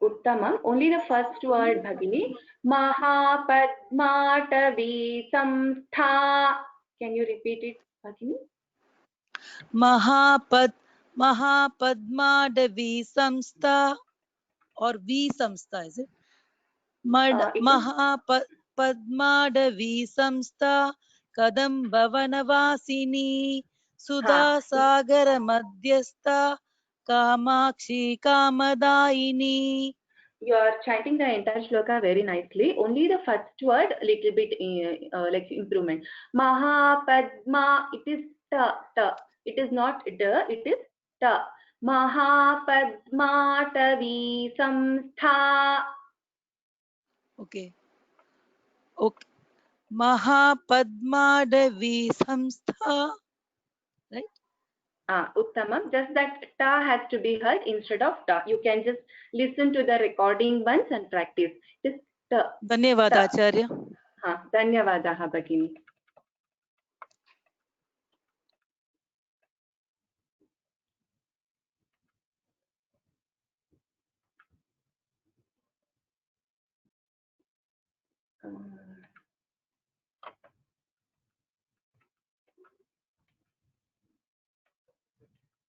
Uttamam. Only the first word, Bhagini. Mahapadmatavi Samstha. Can you repeat it, Bhagini? Mahapadmatavi Samstha or V Samstha, is it? Mahapadmatavi Samstha Kadamba Vanavasini Sudha Sagara Madhyastha Kamakshi Kamadaini. You are chanting the entire shloka very nicely. Only the first word, little bit like improvement. Mahapadma, it is ta. It is not da, it is ta. Mahapadmatavi Samstha. Okay. Mahapadmatavi Samstha. Right? Uttamam. Just that ta has to be heard instead of ta. You can just listen to the recording once and practice. It is ta. Dhanyavada, Acharya. Dhanyavadaha, Bhagini.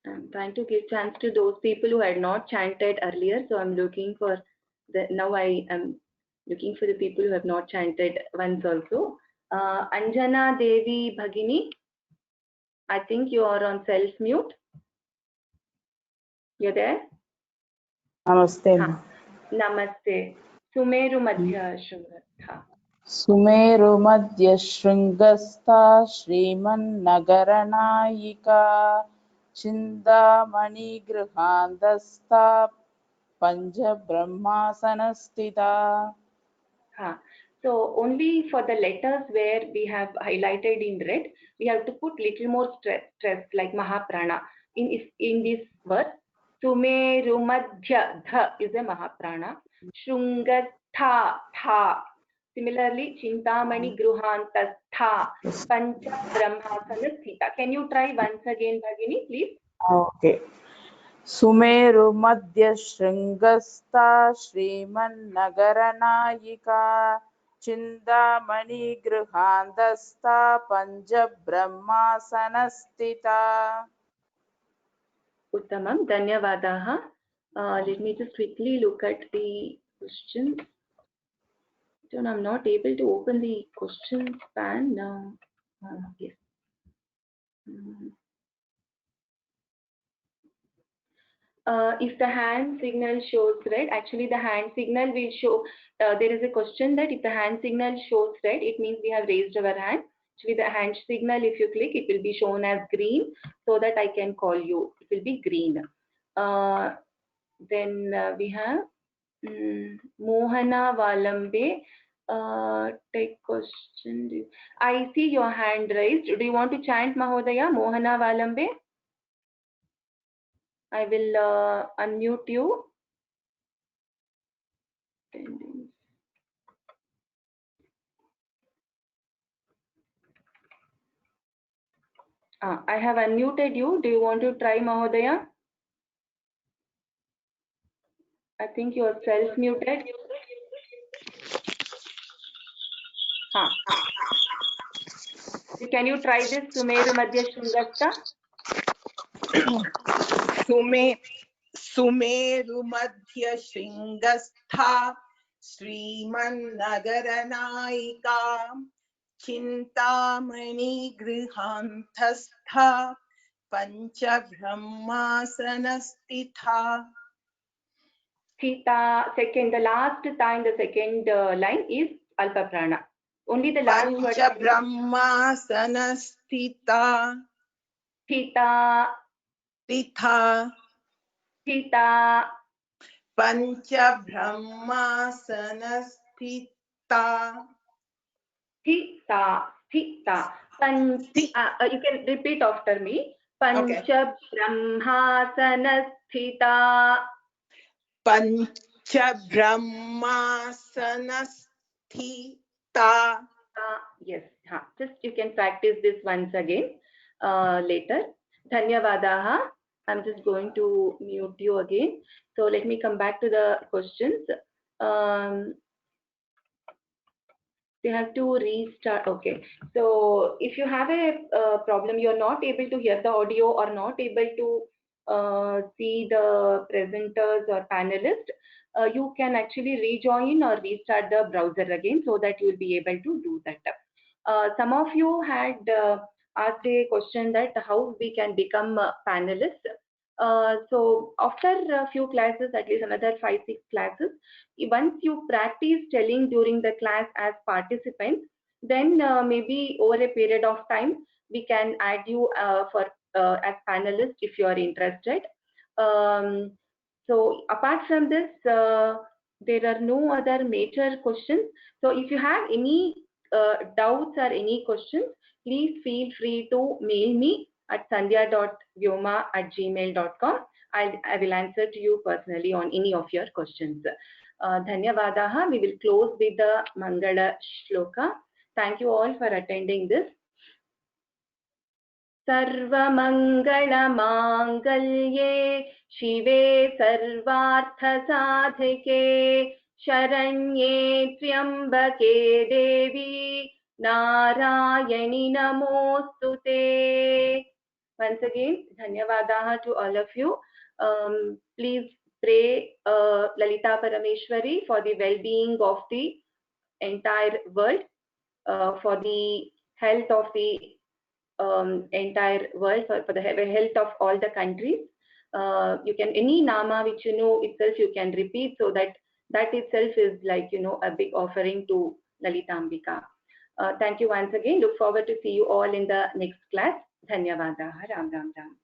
I'm trying to give chance to those people who had not chanted earlier. So I'm looking for now I am looking for the people who have not chanted once also. Anjana Devi Bhagini, I think you are on self-mute. You're there? Namaste. Namaste. Sumeru Madhya Shungatha. सुमेरुमध्यशृङ्गस्था श्रीमन्नगरनायिका चिन्तामणिगृहान्तस्था पञ्चब्रह्मासनस्थिता. So only for the letters where we have highlighted in red, we have to put little more stress like Mahaprana. In this verse, Sumeru Madhya, dha is a Mahaprana. Shungatha, tha. Similarly, Chintamani Gruhantastha, Pancha Brahmasana Sthita. Can you try once again, Bhagini, please? Okay. सुमेरुमध्यशृङ्गस्था श्रीमन्नगरनायिका चिन्तामणिगृहान्तस्था पञ्चब्रह्मासनस्थिता. Uttamam, Dhanyavadaha. Let me just quickly look at the question. So I'm not able to open the question span now. Yes. If the hand signal shows red, actually the hand signal will show, there is a question that if the hand signal shows red, it means we have raised our hand. Actually the hand signal, if you click, it will be shown as green so that I can call you. It will be green. Then we have Mohana Valambe. Take question. I see your hand raised. Do you want to chant Mahodaya, Mohana Valambe? I will unmute you. I have unmuted you. Do you want to try Mahodaya? I think you are self-muted. Can you try this Sumeru Madhya Shungastha? Sumeru Madhya Shringastha Srimannagaranaika Chintamani Grihantastha Pancha Brahmasanastitha. Theta, second, the last time, the second line is Alpa Prana. Only the last word. Pancha Brahmasanastitha. Theta. Titha. Theta. Pancha Brahmasanastitha. Theta. Theta. You can repeat after me. Pancha Brahmasanasthita. Pancha Brahmasanasthita. Yes. Just you can practice this once again later. Dhanyavadaha. I'm just going to mute you again. So let me come back to the questions. We have to restart. Okay. So if you have a problem, you're not able to hear the audio or not able to see the presenters or panelists, you can actually rejoin or restart the browser again so that you will be able to do that. Some of you had asked a question that how we can become panelists. So after a few classes, at least another 5-6 classes, once you practice telling during the class as participants, then maybe over a period of time, we can add you for as panelists if you are interested. So apart from this, there are no other major questions. So if you have any doubts or any questions, please feel free to mail me at sandhya.vyoma@gmail.com. I will answer to you personally on any of your questions. Dhanyavadaha. We will close with the Mangala Shloka. Thank you all for attending this. सर्वमङ्गलमाङ्गल्ये शिवे सर्वार्थसाधिके शरण्ये त्र्यम्बके देवी नारायणि नमोस्तुते. Once again, dhanyavadaha to all of you. Please pray Lalita Parameshwari for the well-being of the entire world, for the health of the entire world, for the health of all the countries. You can, any nama which you know itself, you can repeat so that that itself is like, you know, a big offering to Lalitambika. Thank you once again. Look forward to see you all in the next class. Dhanyavadaha. Ram Ram Ram.